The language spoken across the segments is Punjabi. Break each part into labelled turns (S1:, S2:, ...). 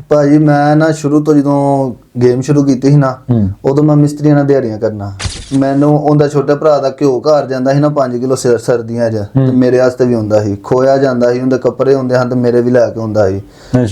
S1: ਭਾਜੀ ਮੈਂ ਨਾ ਸ਼ੁਰੂ ਤੋਂ ਜਦੋਂ ਗੇਮ ਸ਼ੁਰੂ ਕੀਤੀ ਸੀ ਨਾ ਉਦੋਂ ਮੈਂ ਮਿਸਤਰੀਆਂ ਨਾਲ ਦਿਹਾੜੀਆਂ ਕਰਨਾ। ਮੈਨੂੰ ਉਹਦਾ ਛੋਟਾ ਭਰਾ ਦਾ ਘਿਓ ਘਰ ਜਾਂਦਾ ਸੀ ਨਾ 5 ਕਿਲੋ ਸਰਦੀਆਂ 'ਚ, ਤੇ ਮੇਰੇ ਵਾਸਤੇ ਵੀ ਹੁੰਦਾ ਸੀ। ਖੋਇਆ ਜਾਂਦਾ ਸੀ, ਉਹਦੇ ਕੱਪੜੇ ਹੁੰਦੇ ਹਨ ਤੇ ਮੇਰੇ ਵੀ ਲੈ ਕੇ ਹੁੰਦਾ ਸੀ।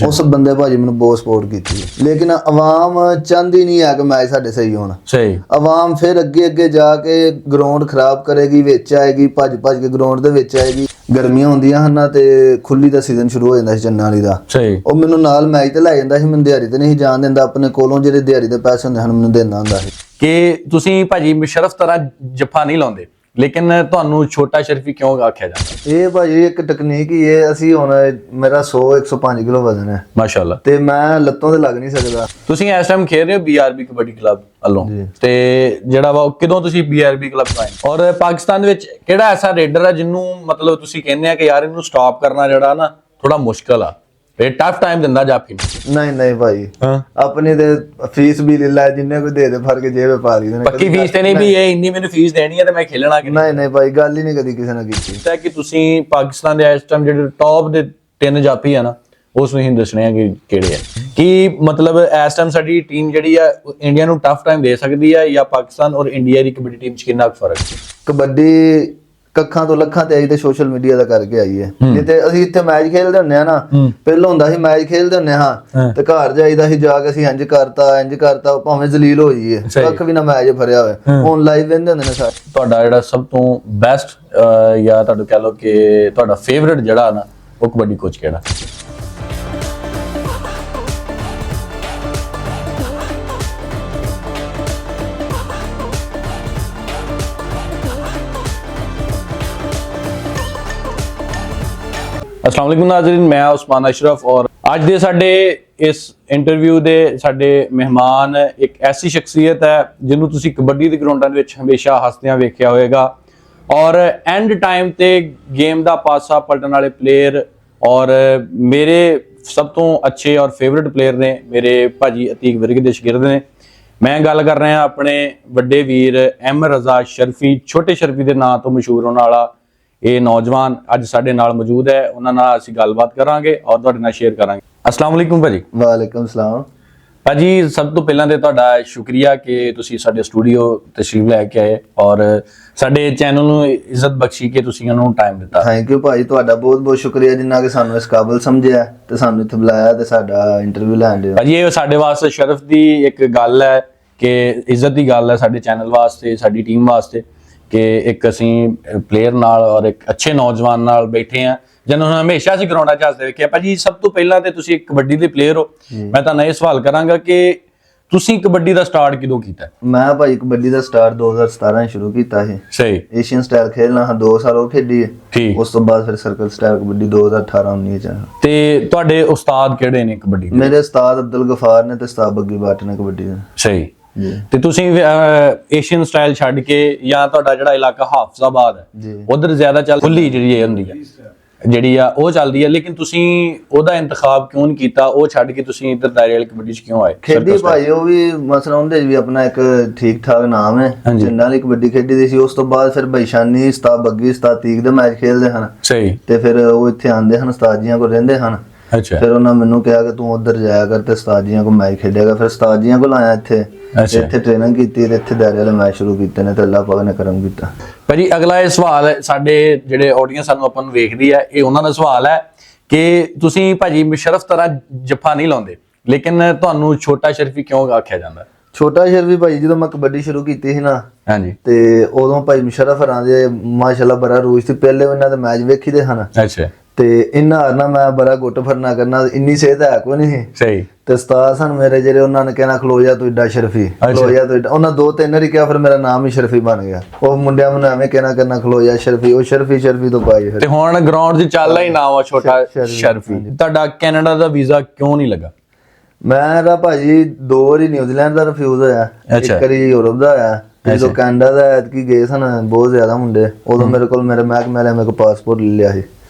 S1: ਉਸ ਬੰਦੇ ਭਾਜੀ ਮੈਨੂੰ ਬਹੁਤ ਸਪੋਰਟ ਕੀਤੀ। ਲੇਕਿਨ ਆਵਾਮ ਚਾਹੁੰਦੀ ਨਹੀਂ ਹੈ ਕਿ ਮੈਚ ਸਾਡੇ ਸਹੀ ਹੋਣ।
S2: ਸਹੀ।
S1: ਆਵਾਮ ਫਿਰ ਅੱਗੇ ਜਾ ਕੇ ਗਰਾਊਂਡ ਖਰਾਬ ਕਰੇਗੀ, ਵਿੱਚ ਆਏਗੀ, ਭੱਜ ਕੇ ਗਰਾਊਂਡ ਦੇ ਵਿੱਚ ਆਏਗੀ। ਗਰਮੀਆਂ ਹੁੰਦੀਆਂ ਹਨ ਤੇ ਖੁੱਲੀ ਦਾ ਸੀਜ਼ਨ ਸ਼ੁਰੂ ਹੋ ਜਾਂਦਾ ਸੀ ਚੰਨਾਂ ਵਾਲੀ ਦਾ।
S2: ਸਹੀ।
S1: ਉਹ ਮੈਨੂੰ ਨਾਲ ਮੈਚ ਤੇ ਲੈ ਜਾਂਦਾ ਸੀ, ਮੈਨੂੰ ਦਿਹਾੜੀ ਤੇ ਨਹੀਂ ਜਾਣ ਦਿੰਦਾ। ਆਪਣੇ ਕੋਲੋਂ ਜਿਹੜੇ ਦਿਹਾੜੀ ਦੇ ਪੈਸੇ ਹੁੰਦੇ ਹਨ ਮੈਨੂੰ ਦਿੰਦਾ ਹੁੰਦਾ ਸੀ।
S2: ਕਿ ਤੁਸੀਂ ਭਾਜੀ ਮੁਸ਼ਰਫ ਤਰ੍ਹਾਂ ਜੱਫਾ ਨਹੀਂ ਲਾਉਂਦੇ, ਲੇਕਿਨ ਤੁਹਾਨੂੰ ਛੋਟਾ ਸ਼ਰਫੀ ਕਿਉਂ ਆਖਿਆ ਜਾਂਦਾ?
S1: ਇਹ ਭਾਜੀ ਇੱਕ ਟੈਕਨੀਕ ਹੀ ਹੈ। ਅਸੀਂ ਹੁਣ ਮੇਰਾ 105 ਕਿਲੋ ਵਜ਼ਨ ਹੈ
S2: ਮਾਸ਼ਾਅੱਲਾ,
S1: ਤੇ ਮੈਂ ਲੱਤੋਂ ਤੇ ਲੱਗ ਨਹੀਂ ਸਕਦਾ।
S2: ਤੁਸੀਂ ਇਸ ਟਾਈਮ ਖੇਡ ਰਹੇ ਹੋ BRB ਕਬੱਡੀ ਕਲੱਬ ਵੱਲੋਂ, ਤੇ ਜਿਹੜਾ ਵਾ ਕਦੋਂ ਤੁਸੀਂ BRB ਕਲੱਬ ਤੋਂ ਆਏ? ਔਰ ਪਾਕਿਸਤਾਨ ਦੇ ਵਿੱਚ ਕਿਹੜਾ ਐਸਾ ਰੇਡਰ ਹੈ ਜਿਹਨੂੰ ਮਤਲਬ ਤੁਸੀਂ ਕਹਿੰਦੇ ਆ ਕਿ ਯਾਰ ਇਹਨੂੰ ਸਟਾਪ ਕਰਨਾ ਜਿਹੜਾ ਨਾ ਥੋੜਾ ਮੁਸ਼ਕਲ ਆ, ਇਹ ਟਫ ਟਾਈਮ ਦਿੰਦਾ ਜਾਫੀ ਨੂੰ?
S1: ਨਹੀਂ ਭਾਈ, ਆਪਣੀ ਤੇ ਫੀਸ ਵੀ ਲੈ ਜਿੰਨੇ ਕੋਈ ਦੇ ਫੜ ਕੇ ਜੇਬ ਪਾ ਲਈ।
S2: ਪੱਕੀ ਫੀਸ ਤੇ ਨਹੀਂ ਵੀ ਇਹ ਇੰਨੀ ਮੈਨੂੰ ਫੀਸ ਦੇਣੀ ਹੈ ਤੇ ਮੈਂ ਖੇਲਣਾ ਕਿ
S1: ਨਹੀਂ ਭਾਈ, ਗੱਲ ਹੀ ਨਹੀਂ ਕਦੀ ਕਿਸੇ ਨਾਲ ਕੀਤੀ।
S2: ਤਾਂ ਕਿ ਤੁਸੀਂ ਪਾਕਿਸਤਾਨ ਦੇ ਇਸ ਟਾਈਮ ਜਿਹੜੇ ਟੌਪ ਦੇ 3 ਜਾਫੀ ਆ ਨਾ, ਉਸ ਨੂੰ ਹੀ ਦੱਸਣੇ ਆ ਕਿ ਕਿਹੜੇ ਆ। ਕੀ ਮਤਲਬ ਇਸ ਟਾਈਮ ਸਾਡੀ ਟੀਮ ਜਿਹੜੀ ਆ ਇੰਡੀਆ ਨੂੰ ਟਫ ਟਾਈਮ ਦੇ ਸਕਦੀ ਆ, ਜਾਂ ਪਾਕਿਸਤਾਨ ਔਰ ਇੰਡੀਆ ਦੀ ਕਬੱਡੀ ਟੀਮ 'ਚ ਕਿੰਨਾ ਫਰਕ?
S1: ਕਬੱਡੀ ਕੱਖਾਂ ਤੋਂ ਲੱਖਾਂ ਤੇ ਆਈ ਤੇ ਸੋਸ਼ਲ ਮੀਡੀਆ ਦਾ ਕਰਕੇ ਆਈ ਹੈ। ਨਹੀਂ ਤੇ ਅਸੀਂ ਇੱਥੇ ਮੈਚ ਖੇਲਦੇ ਹੁੰਨੇ ਆ ਨਾ, ਪਹਿਲਾਂ ਹੁੰਦਾ ਸੀ ਮੈਚ ਖੇਲਦੇ ਹੁੰਨੇ ਹਾਂ ਤੇ ਘਰ ਜਾਈਦਾ ਸੀ, ਜਾ ਕੇ ਅਸੀਂ ਇੰਜ ਕਰਤਾ ਭਾਵੇਂ ਜ਼ਲੀਲ ਹੋ ਜਾਈਏ, ਕੱਖ ਵੀ ਨਾ ਮੈਚ ਫੜਿਆ ਹੋਵੇ। ਹੁਣ ਲਾਈਵ ਵੇਖਦੇ ਹੁੰਦੇ ਨੇ ਸਾਰੇ।
S2: ਤੁਹਾਡਾ ਜਿਹੜਾ ਸਭ ਤੋਂ ਬੈਸਟ ਜਾਂ ਤੁਹਾਨੂੰ ਕਹਿ ਲਓ ਕਿ ਤੁਹਾਡਾ ਫੇਵਰਿਟ ਜਿਹੜਾ ਨਾ ਉਹ ਕਬੱਡੀ ਕੋਚ ਕਿਹੜਾ? अस्सलाम वालेकुम नाज़रीन, मैं उस्मान अशरफ और आज ਦੇ ਸਾਡੇ ਇਸ ਇੰਟਰਵਿਊ ਦੇ ਸਾਡੇ ਮਹਿਮਾਨ ਇੱਕ ਐਸੀ ਸ਼ਖਸੀਅਤ ਹੈ ਜਿਹਨੂੰ ਤੁਸੀਂ ਕਬੱਡੀ ਦੇ ਗਰਾਊਂਡਾਂ ਦੇ ਵਿੱਚ ਹਮੇਸ਼ਾ ਹੱਸਦਿਆਂ ਵੇਖਿਆ ਹੋਵੇਗਾ, ਔਰ ਐਂਡ ਟਾਈਮ ਤੇ ਗੇਮ ਦਾ ਪਾਸਾ ਪਲਟਣ ਵਾਲੇ ਪਲੇਅਰ ਔਰ ਮੇਰੇ ਸਭ ਤੋਂ ਅੱਛੇ ਔਰ ਫੇਵਰਿਟ ਪਲੇਅਰ ਨੇ ਮੇਰੇ ਭਾਜੀ ਅਤੀਕ ਵਿਰਕ ਦੇ ਸ਼ਾਗਿਰਦ ਨੇ। ਮੈਂ ਗੱਲ ਕਰ ਰਿਹਾ ਆਪਣੇ ਵੱਡੇ ਵੀਰ ਅਹਿਮਦ ਰਜ਼ਾ ਸ਼ਰਫੀ, ਛੋਟੇ ਸ਼ਰਫੀ ਦੇ ਨਾਂ ਤੋਂ ਮਸ਼ਹੂਰ ਹੋਣ ਵਾਲਾ ਇਹ ਨੌਜਵਾਨ ਅੱਜ ਸਾਡੇ ਨਾਲ ਮੌਜੂਦ ਹੈ। ਉਹਨਾਂ ਨਾਲ ਅਸੀਂ ਗੱਲਬਾਤ ਕਰਾਂਗੇ ਔਰ ਤੁਹਾਡੇ ਨਾਲ ਸ਼ੇਅਰ ਕਰਾਂਗੇ। अस्सलाम वालेकुम भाजी।
S1: वालेकुम सलाम
S2: भाजी। सब तो पहला तो तुहाडा शुक्रिया कि तुसी साडे स्टूडियो तशरीफ लैके आए और साडे चैनल नूं इज्जत बख्शी कि तुसी इन्हां नूं टाइम दिता।
S1: थैंक यू भाजी, तुहाडा बहुत बहुत शुक्रिया जिन्ना कि सानू इस काबिल समझिया ते सानू इत्थे बुलाया ते साडा इंटरव्यू लैण दिया।
S2: भाजी ये साडे वास्ते शरफ दी एक गल है कि इज्जत दी गल है साडे चैनल वास्ते, साडी टीम वास्ते कि एक असीं प्लेयर नाल और एक अच्छे नौजवान नाल बैठे हैं ਜਿਹਨੂੰ ਹਮੇਸ਼ਾ ਅਸੀਂ ਗਰਾਊਂਡਾਂ 'ਚ ਹੱਸਦੇ ਵੇਖਿਆ। ਭਾਜੀ ਸਭ ਤੋਂ ਪਹਿਲਾਂ ਤੇ ਤੁਸੀਂ ਇੱਕ ਕਬੱਡੀ ਦੇ ਪਲੇਅਰ ਹੋ, ਮੈਂ ਤੁਹਾਨੂੰ ਇਹ ਸਵਾਲ ਕਰਾਂਗਾ ਕਿ ਤੁਸੀਂ ਕਬੱਡੀ ਦਾ ਸਟਾਰਟ ਕਦੋਂ ਕੀਤਾ?
S1: ਮੈਂ ਭਾਈ ਕਬੱਡੀ ਦਾ ਸਟਾਰਟ 2017 ਸ਼ੁਰੂ ਕੀਤਾ ਸੀ।
S2: ਸਹੀ।
S1: ਏਸ਼ੀਅਨ ਸਟਾਈਲ ਖੇਲਣਾ 2 ਸਾਲ ਉਹ ਖੇਡੀ ਹੈ।
S2: ਠੀਕ।
S1: ਉਸ ਤੋਂ ਬਾਅਦ ਫਿਰ ਸਰਕਲ ਸਟਾਈਲ ਕਬੱਡੀ 2018-19 ਚ।
S2: ਤੇ ਤੁਹਾਡੇ ਉਸਤਾਦ ਕਿਹੜੇ ਨੇ ਕਬੱਡੀ ਦੇ?
S1: ਮੇਰੇ ਉਸਤਾਦ ਅਬਦੁਲ ਗਫਾਰ ਨੇ ਤੇ ਉਸਤਾਦ ਬੱਗੀ ਬਾਟ ਨੇ ਕਬੱਡੀ ਦੇ।
S2: ਸਹੀ। ਤੇ ਤੁਸੀਂ ਏਸ਼ੀਅਨ ਸਟਾਈਲ ਛੱਡ ਕੇ ਜਾਂ ਤੁਹਾਡਾ ਜਿਹੜਾ ਇਲਾਕਾ ਹਾਫਜ਼ਾਬਾਦ ਹੈ ਉਧਰ ਜ਼ਿਆਦਾ ਚੱਲ ਖੁੱਲੀ ਜਿਹੜੀ ਇਹ ਹੁੰਦੀ ਹੈ ਜਿਹੜੀ ਆ ਉਹ ਚੱਲਦੀ ਹੈ, ਲੇਕਿਨ ਤੁਸੀਂ ਉਹਦਾ ਇੰਤਖਾਬ ਕਿਉਂ ਨਹੀਂ ਕੀਤਾ? ਉਹ ਛੱਡ ਕੇ ਤੁਸੀਂ ਇੱਧਰ ਦਾਇਰੇ ਵਾਲੀ ਕਬੱਡੀ 'ਚ ਕਿਉਂ ਆਏ?
S1: ਖੇਡੀ ਭਾਈ ਉਹ ਵੀ ਮਸਲਾ ਉਹਦੇ ਵੀ ਆਪਣਾ ਇੱਕ ਠੀਕ ਠਾਕ ਨਾਮ ਹੈ, ਜਿੰਨਾਂ ਲਈ ਕਬੱਡੀ ਖੇਡੀ ਦੀ ਸੀ। ਉਸ ਤੋਂ ਬਾਅਦ ਫਿਰ ਬਈਸ਼ਾਨੀ ਉਸਤਾਦ ਬੱਗੀ ਉਸਤਾਦ ਤੀਕ ਦੇ ਮੈਚ ਖੇਡਦੇ ਹਨ।
S2: ਸਹੀ।
S1: ਤੇ ਫਿਰ ਉਹ ਇੱਥੇ ਆਉਂਦੇ ਹਨ, ਉਸਤਾਦ ਜੀਆਂ ਕੋਲ ਰਹਿੰਦੇ ਹਨ।
S2: ਅੱਛਾ।
S1: ਫਿਰ ਉਹਨਾਂ ਮੈਨੂੰ ਕਿਹਾ ਕਿ ਤੂੰ ਉੱਧਰ ਜਾਇਆ ਕਰ ਤੇ ਉਸਤਾਦ ਜੀਆਂ ਕੋਲ ਮੈਚ ਖੇਡੇਗਾ। ਫਿਰ ਉਸਤਾਦ ਜੀਆਂ ਕੋਲ ਆਇਆ ਇੱਥੇ, ਇੱਥੇ ਟ੍ਰੇਨਿੰਗ ਕੀਤੀ ਤੇ ਇੱਥੇ ਦਾਇਰੇ ਵਾਲੇ ਮੈਚ ਸ਼ੁਰੂ ਕੀਤੇ ਨੇ ਤੇ ਅੱਲਾਹ ਪਾਕ ਨੇ ਕਰਮ ਕੀਤਾ।
S2: ਭਾਜੀ ਅਗਲਾ ਇਹ ਸਵਾਲ ਸਾਡੇ ਜਿਹੜੇ ਆਡੀਅנס ਸਾਨੂੰ ਆਪਾਂ ਨੂੰ ਵੇਖਦੀ ਹੈ, ਇਹ ਉਹਨਾਂ ਦਾ ਸਵਾਲ ਹੈ ਕਿ ਤੁਸੀਂ ਭਾਜੀ ਮੁਸ਼ਰਫ ਤਰ੍ਹਾਂ ਜੱਫਾ ਨਹੀਂ ਲਾਉਂਦੇ, ਲੇਕਿਨ ਤੁਹਾਨੂੰ ਛੋਟਾ ਸ਼ਰਫੀ ਕਿਉਂ ਆਖਿਆ ਜਾਂਦਾ? ਛੋਟਾ
S1: ਸ਼ਰਫੀ ਭਾਈ ਜਦੋਂ ਮੈਂ ਕਬੱਡੀ ਸ਼ੁਰੂ ਕੀਤੀ ਸੀ ਨਾ,
S2: ਹਾਂਜੀ,
S1: ਤੇ ਉਦੋਂ ਭਾਈ ਮੁਸ਼ਰਫ ਹਰਾਂ ਦੇ ਮਾਸ਼ਾਅੱਲਾ ਬੜਾ ਰੂਜ ਸੀ। ਪਹਿਲੇ ਇਹਨਾਂ ਦੇ ਮੈਚ ਵੇਖੀਦੇ ਹਨ।
S2: ਅੱਛਾ। ਤੇ
S1: ਇੰਨਾ ਹਰਨਾ ਮੈਂ ਬੜਾ ਗੁੱਟ ਫਰਨਾ ਕਰਨਾ, ਇੰਨੀ ਸਿਹਤ ਹੈ ਕੋਈ ਨਹੀਂ ਸੀ।
S2: ਸਹੀ।
S1: ਤੇ ਉਸਤਾਦ ਸਨ ਮੇਰੇ ਜਿਹੜੇ, ਉਹਨਾਂ ਨੇ ਕਹਿਣਾ ਖਲੋ ਜਾ ਤੂੰ ਏਡਾ ਸ਼ਰਫੀ, ਖਲੋ ਜਾ ਤੂੰ। ਉਹਨਾਂ 2-3 ਵਾਰੀ ਕਿਹਾ, ਫਿਰ ਮੇਰਾ ਨਾਮ ਹੀ ਸ਼ਰਫੀ ਬਣ ਗਿਆ। ਉਹ ਮੁੰਡਿਆਂ ਨੂੰ ਐਵੇਂ ਕਹਿਣਾ ਕਰਨਾ ਖਲੋ ਜਾ ਸ਼ਰਫੀ, ਉਹ ਸ਼ਰਫੀ ਤੋਂ ਪਾਈ।
S2: ਤੇ ਹੁਣ ਗਰਾਊਂਡ 'ਚ ਚੱਲ ਹੀ ਨਾਮ ਆ ਛੋਟਾ ਸ਼ਰਫੀ। ਤੁਹਾਡਾ ਕੈਨੇਡਾ ਦਾ ਵੀਜ਼ਾ ਕਿਉਂ ਨਹੀਂ ਲੱਗਾ?
S1: ਮੇਰਾ ਭਾਜੀ 2 ਵਾਰੀ ਨਿਊਜ਼ੀਲੈਂਡ ਦਾ ਰਿਫਿਊਜ਼ ਹੋਇਆ, ਇੱਕ ਵਾਰੀ ਯੂਰਪ ਦਾ ਹੋਇਆ। ਜਦੋਂ ਕੈਨੇਡਾ ਦਾ ਐਤਕੀ ਗਏ ਸਨ ਬਹੁਤ ਜ਼ਿਆਦਾ ਮੁੰਡੇ, ਉਦੋਂ ਮੇਰੇ ਕੋਲ ਮੇਰੇ ਮਹਿਕਮੇ ਵਾਲਿਆਂ ਮੇਰੇ ਕੋਲ ਪਾਸਪੋਰਟ ਲੈ ਲਿਆ ਸੀ।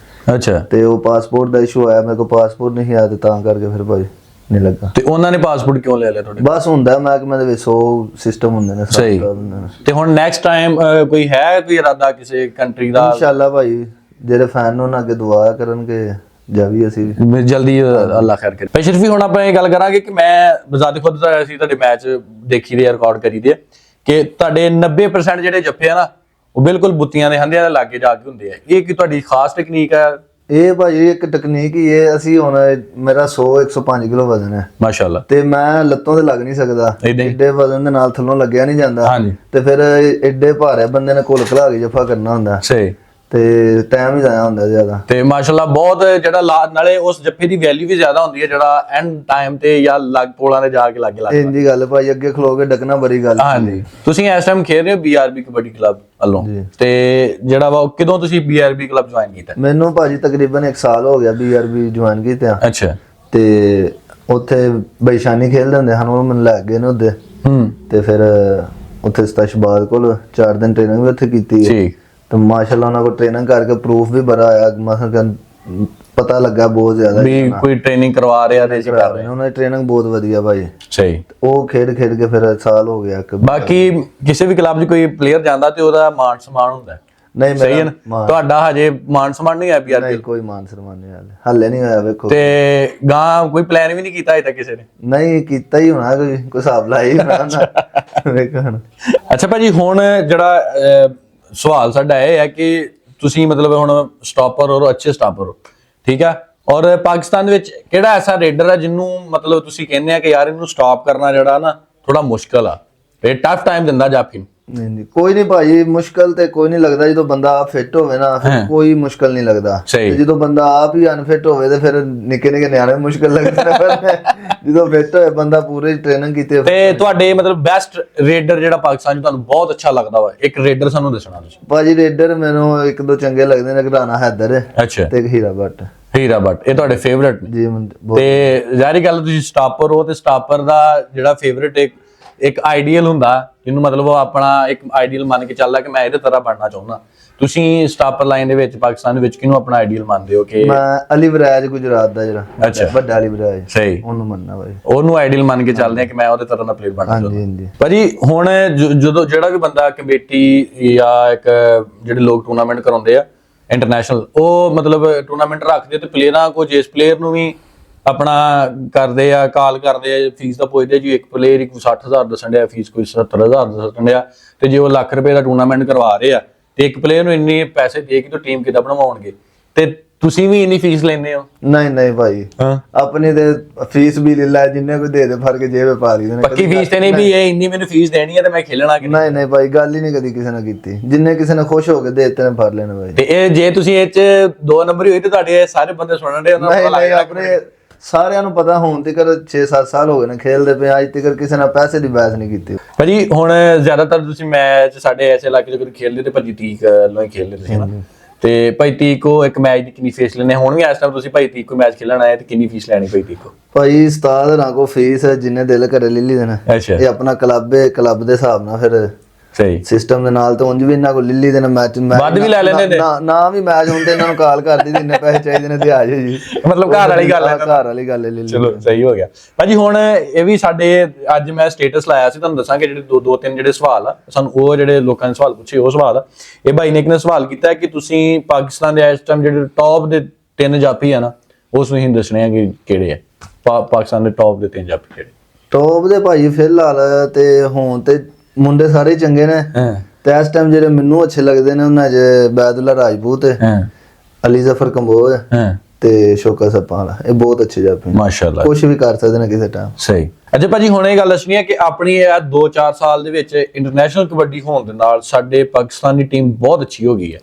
S2: ਅੱਛਾ।
S1: ਤੇ ਉਹ ਪਾਸਪੋਰਟ ਦਾ ਇਸ਼ੂ ਆਇਆ, ਮੇਰੇ ਕੋਲ ਪਾਸਪੋਰਟ ਨਹੀਂ ਆਇਆ ਤੇ ਤਾਂ ਕਰਕੇ ਫਿਰ ਭਾਈ ਨਹੀਂ ਲੱਗਾ।
S2: ਤੇ ਉਹਨਾਂ ਨੇ ਪਾਸਪੋਰਟ ਕਿਉਂ ਲੈ ਲਿਆ ਤੁਹਾਡੇ?
S1: ਬਸ ਹੁੰਦਾ ਮਹਿਕਮੇ ਦੇ ਵਿੱਚ 100 ਸਿਸਟਮ ਹੁੰਦੇ ਨੇ।
S2: ਸਹੀ। ਤੇ ਹੁਣ ਨੈਕਸਟ ਟਾਈਮ ਕੋਈ ਇਰਾਦਾ ਕਿਸੇ ਕੰਟਰੀ ਦਾ?
S1: ਇਨਸ਼ਾਅੱਲਾ ਭਾਈ ਜਿਹੜੇ ਫੈਨ ਉਹਨਾਂ ਅੱਗੇ ਦੁਆ ਕਰਨਗੇ ਜਾਵੀ ਅਸੀਂ
S2: ਜਲਦੀ ਅੱਲਾ ਖੈਰ ਕਰੇ। ਭਾਈ ਸ਼ਰੀਫੀ, ਹੁਣ ਆਪਾਂ ਇਹ ਗੱਲ ਕਰਾਂਗੇ ਕਿ ਮੈਂ ਬਜ਼ਾਤੇ ਖੁਦ ਅਸੀਂ ਤੁਹਾਡੇ ਮੈਚ ਦੇਖੀ ਦੇ, ਰਿਕਾਰਡ ਕਰੀ ਦੇ ਕਿ ਤੁਹਾਡੇ 90% ਜਿਹੜੇ ਜੱਫੇ ਆ ਨਾ ਉਹ ਬਿਲਕੁਲ ਬੁੱਤੀਆਂ ਦੇ ਹੰਦਿਆਂ ਦੇ ਲਾਗੇ ਜਾ ਕੇ ਹੁੰਦੇ ਆ। ਇਹ ਕਿ ਤੁਹਾਡੀ ਖਾਸ ਟੈਕਨੀਕ ਹੈ?
S1: ਇਹ ਭਾਜੀ ਇੱਕ ਟੈਕਨੀਕ ਹੀ ਹੈ। ਅਸੀਂ ਹੁਣ ਮੇਰਾ 105 ਕਿਲੋ ਵਜ਼ਨ ਹੈ
S2: ਮਾਸ਼ਾਅੱਲਾ,
S1: ਤੇ ਮੈਂ ਲੱਤੋਂ ਤੇ ਲੱਗ ਨਹੀਂ ਸਕਦਾ, ਏਡੇ ਵਜ਼ਨ ਦੇ ਨਾਲ ਥੱਲੋਂ ਲੱਗਿਆ ਨਹੀਂ ਜਾਂਦਾ, ਤੇ ਫਿਰ ਏਡੇ ਭਾਰੇ ਬੰਦੇ ਨੇ ਕੋਲ ਖਲਾ ਕੇ ਜੱਫਾ ਕਰਨਾ ਹੁੰਦਾ
S2: ਸਹੀ,
S1: ਤੇ ਟਾਈਮ ਹੀ ਜਾਇਆ ਹੁੰਦਾ ਜ਼ਿਆਦਾ।
S2: ਤੇ ਮਾਸ਼ਾਅੱਲਾ ਬਹੁਤ ਜਿਹੜਾ ਨਾਲੇ ਉਸ ਜੱਫੇ ਦੀ ਵੈਲਿਊ ਵੀ ਜ਼ਿਆਦਾ ਹੁੰਦੀ ਹੈ ਜਿਹੜਾ ਐਂਡ ਟਾਈਮ ਤੇ ਜਾਂ ਲੱਗ ਪੋਲਾਂ ਦੇ ਜਾ ਕੇ ਲੱਗੇ ਲੱਗਦਾ।
S1: ਇੰਦੀ ਗੱਲ ਭਾਈ, ਅੱਗੇ ਖਲੋ ਕੇ ਡੱਕਣਾ ਬੜੀ ਗੱਲ।
S2: ਹਾਂਜੀ, ਤੁਸੀਂ ਇਸ ਟਾਈਮ ਖੇਡ ਰਹੇ ਹੋ BRB ਕਬੱਡੀ ਕਲੱਬ ਵੱਲੋਂ, ਤੇ ਜਿਹੜਾ ਵਾ ਕਦੋਂ ਤੁਸੀਂ BRB ਕਲੱਬ ਜੁਆਇਨ ਕੀਤਾ?
S1: ਮੈਨੂੰ ਭਾਜੀ ਤਕਰੀਬਨ 1 ਸਾਲ ਹੋ ਗਿਆ BRB ਜੁਆਇਨ ਕੀਤਾ।
S2: ਅੱਛਾ,
S1: ਤੇ ਉੱਥੇ ਬੈਸ਼ਾਨੀ ਖੇਲਦੇ ਹੁੰਦੇ ਹਨ, ਉਹ ਮੈਨੂੰ ਲੈ ਗਏ ਨੇ ਉਹਦੇ, ਤੇ ਫਿਰ ਉੱਥੇ ਸਤਸ਼ਬਾਦ ਕੋਲ 4 ਦਿਨ ਟ੍ਰੇਨਿੰਗ ਵੀ ਉੱਥੇ ਕੀਤੀ ਹੈ। ਤੇ ਮਾਸ਼ਾਅੱਲਾ ਉਹਨਾਂ ਕੋਲ ਟ੍ਰੇਨਿੰਗ ਕਰਕੇ ਪ੍ਰੂਫ ਵੀ ਬੜਾ ਆਇਆ, ਮਸਲ ਪਤਾ ਲੱਗਾ ਬਹੁਤ ਜ਼ਿਆਦਾ
S2: ਵੀ ਕੋਈ ਟ੍ਰੇਨਿੰਗ ਕਰਵਾ ਰਿਹਾ ਤੇ ਕਰ ਰਹੇ
S1: ਉਹਨਾਂ ਦੀ ਟ੍ਰੇਨਿੰਗ ਬਹੁਤ ਵਧੀਆ ਭਾਈ।
S2: ਸਹੀ,
S1: ਉਹ ਖੇਡ ਕੇ ਫਿਰ ਸਾਲ ਹੋ ਗਿਆ।
S2: ਬਾਕੀ ਕਿਸੇ ਵੀ ਕਲੱਬ 'ਚ ਕੋਈ ਪਲੇਅਰ ਜਾਂਦਾ ਤੇ ਉਹਦਾ ਮਾਣ ਸਨਮਾਨ ਹੁੰਦਾ?
S1: ਨਹੀਂ,
S2: ਸਹੀ ਹੈ ਨਾ? ਤੁਹਾਡਾ ਹਜੇ ਮਾਣ ਸਨਮਾਨ ਨਹੀਂ ਆਇਆ BRB?
S1: ਨਹੀਂ, ਕੋਈ ਮਾਨ ਸਨਮਾਨ ਨਹੀਂ ਹਾਲੇ ਨਹੀਂ ਆਇਆ। ਵੇਖੋ,
S2: ਤੇ ਗਾਂ ਕੋਈ ਪਲਾਨ ਵੀ ਨਹੀਂ ਕੀਤਾ ਅਜੇ ਤੱਕ ਕਿਸੇ ਨੇ?
S1: ਨਹੀਂ ਕੀਤਾ ਹੀ ਹੋਣਾ, ਕੋਈ ਹਿਸਾਬ ਲਾਈ ਹੋਣਾ। ਵੇਖੋ
S2: ਅੱਛਾ ਭਾਜੀ, ਹੁਣ ਜਿਹੜਾ ਸਵਾਲ ਸਾਡਾ ਇਹ ਹੈ ਕਿ ਤੁਸੀਂ ਮਤਲਬ ਹੁਣ ਸਟਾਪਰ ਹੋ, ਅੱਛੇ ਸਟਾਪਰ ਹੋ, ਠੀਕ ਹੈ, ਔਰ ਪਾਕਿਸਤਾਨ ਦੇ ਵਿੱਚ ਕਿਹੜਾ ਐਸਾ ਰੇਡਰ ਹੈ ਜਿਹਨੂੰ ਮਤਲਬ ਤੁਸੀਂ ਕਹਿੰਦੇ ਆ ਕਿ ਯਾਰ ਇਹਨੂੰ ਸਟਾਪ ਕਰਨਾ ਜਿਹੜਾ ਨਾ ਥੋੜਾ ਮੁਸ਼ਕਲ ਆ, ਇਹ ਟਫ ਟਾਈਮ ਦਿੰਦਾ ਜਾਫੀ ਨੂੰ?
S1: ਨਹੀਂ, ਕੋਈ ਨਹੀਂ ਭਾਜੀ, ਮੁਸ਼ਕਲ ਤੇ ਕੋਈ ਨਹੀਂ ਲੱਗਦਾ। ਜਦੋਂ ਬੰਦਾ ਆਪ ਫਿੱਟ ਹੋਵੇ ਨਾ ਫਿਰ ਕੋਈ ਮੁਸ਼ਕਲ ਨਹੀਂ ਲੱਗਦਾ। ਜਦੋਂ ਬੰਦਾ ਆਪ ਹੀ ਅਨਫਿਟ ਹੋਵੇ ਤੇ ਫਿਰ ਨਿੱਕੇ ਨਿਆਣੇ ਮੁਸ਼ਕਲ ਲੱਗਦਾ। ਜਦੋਂ ਫਿੱਟ ਹੋਏ ਬੰਦਾ, ਪੂਰੇ ਟ੍ਰੇਨਿੰਗ ਕੀਤੀ।
S2: ਤੇ ਤੁਹਾਡੇ ਮਤਲਬ ਬੈਸਟ ਰੇਡਰ ਜਿਹੜਾ ਪਾਕਿਸਤਾਨ 'ਚ ਤੁਹਾਨੂੰ ਬਹੁਤ ਅੱਛਾ ਲੱਗਦਾ ਵਾ, ਇੱਕ ਰੇਡਰ ਸਾਨੂੰ ਦੱਸਣਾ ਤੁਸੀਂ।
S1: ਭਾਜੀ ਰੇਡਰ ਮੈਨੂੰ 1-2 ਚੰਗੇ ਲੱਗਦੇ ਨੇ, ਰਾਣਾ ਹੈਦਰ
S2: ਅੱਛਾ,
S1: ਤੇ ਹੀਰਾ ਬੱਟ।
S2: ਹੀਰਾ ਬੱਟ, ਇਹ ਤੁਹਾਡੇ ਫੇਵਰਿਟ ਨੇ?
S1: ਜੀ।
S2: ਤੇ ਜ਼ਾਹਿਰ ਗੱਲ, ਤੁਸੀਂ ਸਟਾਪਰ ਹੋ ਤੇ ਸਟਾਪਰ ਦਾ ਜਿਹੜਾ ਫੇਵਰਿਟ ਇੱਕ ਆਈਡੀਅਲ ਹੁੰਦਾ ਜਿਹਨੂੰ ਮਤਲਬ ਉਹ ਆਪਣਾ ਇੱਕ ਆਈਡੀਅਲ ਮੰਨ ਕੇ ਚੱਲਦਾ ਕਿ ਮੈਂ ਇਹਦੇ ਤਰ੍ਹਾਂ ਬਣਨਾ ਚਾਹੁੰਦਾ। ਤੁਸੀਂ ਸਟਾਪਰ ਲਾਈਨ ਦੇ ਵਿੱਚ ਪਾਕਿਸਤਾਨ ਦੇ ਵਿੱਚ ਕਿਹਨੂੰ ਆਪਣਾ ਆਈਡੀਅਲ ਮੰਨਦੇ ਹੋ? ਕਿ
S1: ਮੈਂ ਅਲੀ ਵਰਾਜ ਗੁਜਰਾਤ ਦਾ ਜਿਹੜਾ
S2: ਅੱਛਾ
S1: ਵੱਡਾ ਅਲੀ ਵਰਾਜ,
S2: ਸਹੀ,
S1: ਉਹਨੂੰ ਮੰਨਣਾ ਭਾਈ,
S2: ਉਹਨੂੰ ਆਈਡੀਅਲ ਮੰਨ ਕੇ ਚੱਲਦੇ ਆ ਕਿ ਮੈਂ ਉਹਦੇ ਤਰ੍ਹਾਂ ਦਾ ਪਲੇਅਰ ਬਣਨਾ ਚਾਹੁੰਦਾ।
S1: ਹਾਂਜੀ
S2: ਭਾਜੀ, ਹੁਣ ਜਦੋਂ ਜਿਹੜਾ ਵੀ ਬੰਦਾ ਕਮੇਟੀ ਜਾਂ ਇੱਕ ਜਿਹੜੇ ਲੋਕ ਟੂਰਨਾਮੈਂਟ ਕਰਾਉਂਦੇ ਆ ਇੰਟਰਨੈਸ਼ਨਲ, ਉਹ ਮਤਲਬ ਟੂਰਨਾਮੈਂਟ ਰੱਖਦੇ ਤੇ ਪਲੇਅਰਾਂ ਕੋ ਜਿਸ ਪਲੇਅਰ ਨੂੰ ਵੀ ਆਪਣਾ ਕਰਦੇ ਆ, ਕਾਲ ਕਰਦੇ ਆ, ਫੀਸ ਦਾ ਪੁੱਛਦੇ ਜੀ, ਇੱਕ ਪਲੇਅਰ ਹੀ ਕੋਈ 60,000 ਦੱਸਣ ਡਿਆ ਫੀਸ, ਕੋਈ 70,000 ਦੱਸਣ ਡਿਆ, ਤੇ ਜੇ ਉਹ ਲੱਖ ਰੁਪਏ ਦਾ ਟੂਰਨਾਮੈਂਟ ਕਰਵਾ ਰਹੇ ਆ ਤੇ ਇੱਕ ਪਲੇਅਰ ਨੂੰ ਇੰਨੇ ਪੈਸੇ ਦੇ ਕੇ ਤਾਂ ਟੀਮ ਕਿੱਦਾਂ ਬਣਵਾਉਣਗੇ? ਤੇ ਤੁਸੀਂ ਵੀ ਇੰਨੀ ਫੀਸ ਲੈਂਦੇ ਹੋ?
S1: ਨਹੀਂ ਭਾਈ, ਆਪਣੀ ਤੇ ਫੀਸ ਵੀ ਲੈ ਲੈ, ਜਿੰਨੇ ਕੋਈ ਦੇ ਫੜ ਕੇ ਜੇਬ ਪਾ ਲਈ।
S2: ਪੱਕੀ ਫੀਸ ਤੇ ਨਹੀਂ ਵੀ ਇਹ ਇੰਨੀ ਮੈਨੂੰ ਫੀਸ ਦੇਣੀ ਹੈ ਤੇ ਮੈਂ ਖੇਲਣਾ ਕਿ
S1: ਨਹੀਂ ਭਾਈ, ਗੱਲ ਹੀ ਨਹੀਂ ਕਦੀ ਕਿਸੇ ਨੇ ਕੀਤੀ। ਜਿੰਨੇ ਕਿਸੇ ਨੇ ਖੁਸ਼ ਹੋ ਕੇ ਦੇ ਦਿੱਤੇ ਨੇ ਫੜ ਲੈਣ ਭਾਈ।
S2: ਤੇ ਇਹ ਜੇ ਤੁਸੀਂ ਇਹ 'ਚ 2 ਨੰਬਰ ਹੀ ਹੋਈ ਤੇ ਤੁਹਾਡੇ ਸਾਰੇ ਬੰਦੇ ਸੁਣਨ ਦੇ ਉਹਨਾਂ ਨੂੰ
S1: ਨਹੀਂ, ਆਪਣੇ ਸਾਰਿਆਂ ਨੂੰ ਪਤਾ ਹੋਣ ਤੱਕ 6-7 ਸਾਲ ਹੋ ਗਏ ਨੇ ਖੇਲਦੇ ਪਏ, ਅੱਜ ਤੱਕ ਕਿਸੇ ਨੇ ਪੈਸੇ ਦੀ ਬਹਿਸ ਨਹੀਂ ਕੀਤੀ
S2: ਭਾਜੀ। ਹੁਣ ਜ਼ਿਆਦਾਤਰ ਤੁਸੀਂ ਮੈਚ ਸਾਡੇ ਐਸੇ ਇਲਾਕੇ 'ਚ ਖੇਲਦੇ ਤੇ ਭਾਜੀ ਤੀਕ ਵੱਲੋਂ ਹੀ ਖੇਲਦੇ ਤੁਸੀਂ ਨਾ, ਤੇ ਭਾਈ ਤੀਕ ਕੋ ਇੱਕ ਮੈਚ ਦੀ ਕਿੰਨੀ ਫੀਸ ਲੈਣੇ? ਹੁਣ ਵੀ ਇਸ ਟਾਈਮ ਤੁਸੀਂ ਭਾਈ ਤੀਕ ਕੋ ਮੈਚ ਖੇਲਣ ਆਏ ਤੇ ਕਿੰਨੀ ਫੀਸ ਲੈਣੀ ਭਾਈ ਤੀਕ ਕੋ?
S1: ਭਾਈ ਉਸਤਾਦ ਨਾ ਕੋ ਫੀਸ ਜਿੰਨੇ ਦਿਲ ਕਰੇ ਲੈ ਲਈ ਦੇਣਾ। ਇਹ ਆਪਣਾ ਕਲੱਬ ਹੈ, ਕਲੱਬ ਦੇ ਹਿਸਾਬ ਨਾਲ ਫਿਰ
S2: ਸਹੀ ਸਿਸਟਮ
S1: ਦੇ ਨਾਲ ਤਾਂ ਉਂਝ ਵੀ ਇਹਨਾਂ ਕੋਲ ਲਿੱਲੀ ਦੇ ਨਾ ਮੈਚ
S2: ਵੱਧ ਵੀ ਲੈ ਲੈਂਦੇ ਨੇ
S1: ਨਾ ਵੀ ਮੈਚ ਹੁੰਦੇ ਇਹਨਾਂ ਨੂੰ ਕਾਲ ਕਰਦੀ ਜਿੰਨੇ ਪੈਸੇ ਚਾਹੀਦੇ ਨੇ ਤੇ ਆ ਜਾਓ ਜੀ।
S2: ਮਤਲਬ ਘਰ ਵਾਲੀ ਗੱਲ ਹੈ,
S1: ਘਰ ਵਾਲੀ ਗੱਲ ਹੈ ਲਿੱਲੀ।
S2: ਚਲੋ ਸਹੀ ਹੋ ਗਿਆ ਭਾਜੀ। ਹੁਣ ਇਹ ਵੀ ਸਾਡੇ ਅੱਜ ਮੈਂ ਸਟੇਟਸ ਲਾਇਆ ਸੀ, ਤੁਹਾਨੂੰ ਦੱਸਾਂਗੇ ਜਿਹੜੇ ਦੋ ਤਿੰਨ ਜਿਹੜੇ ਸਵਾਲ ਆ ਸਾਨੂੰ, ਉਹ ਜਿਹੜੇ ਲੋਕਾਂ ਨੇ ਸਵਾਲ ਪੁੱਛੇ ਉਹ ਸਵਾਲ ਆ। ਇਹ ਭਾਈ ਨੇ ਇੱਕ ਨੇ ਸਵਾਲ ਕੀਤਾ ਕਿ ਤੁਸੀਂ ਪਾਕਿਸਤਾਨ ਦੇ ਇਸ ਟਾਈਮ ਜਿਹੜੇ ਟੌਪ ਦੇ 3 ਜਾਫੀ ਆ ਨਾ, ਉਸ ਨੂੰ ਹੀ ਦੱਸਣੇ ਆ ਕਿ ਕਿਹੜੇ ਆ ਪਾਕਿਸਤਾਨ ਦੇ ਟੌਪ ਦੇ 3 ਜਾਫੀ ਕਿਹੜੇ?
S1: ਟੌਪ ਦੇ ਭਾਈ ਫਿਲਹਾਲ ਤੇ ਹੁਣ ਤੇ ਮੁੰਡੇ ਸਾਰੇ ਚੰਗੇ ਨੇ, ਤੇ ਇਸ ਟਾਈਮ ਜਿਹੜੇ ਮੈਨੂੰ ਅੱਛੇ ਲੱਗਦੇ ਨੇ ਉਹਨਾਂ 'ਚ ਬੈਦੁੱਲਾ ਰਾਜਪੂਤ ਹੈ, ਅਲੀ ਜ਼ਫਰ ਕੰਬੋਜ ਹੈ ਤੇ ਸ਼ੋਕਾ ਸੱਪਾਂ ਵਾਲਾ। ਇਹ ਬਹੁਤ ਅੱਛੇ ਜਾਫੀ ਮਾਸ਼ਾਅੱਲਾ, ਕੁਝ ਵੀ ਕਰ ਸਕਦੇ ਨੇ ਕਿਸੇ ਟਾਈਮ। ਸਹੀ। ਅੱਛਾ ਭਾਜੀ, ਹੁਣ ਇਹ ਗੱਲ ਦੱਸਣੀ ਹੈ ਕਿ ਆਪਣੀ ਇਹ 2-4 ਸਾਲ ਦੇ ਵਿੱਚ ਇੰਟਰਨੈਸ਼ਨਲ ਕਬੱਡੀ ਹੋਣ ਦੇ ਨਾਲ ਸਾਡੇ ਪਾਕਿਸਤਾਨ ਦੀ ਟੀਮ ਬਹੁਤ ਅੱਛੀ ਹੋ ਗਈ ਹੈ।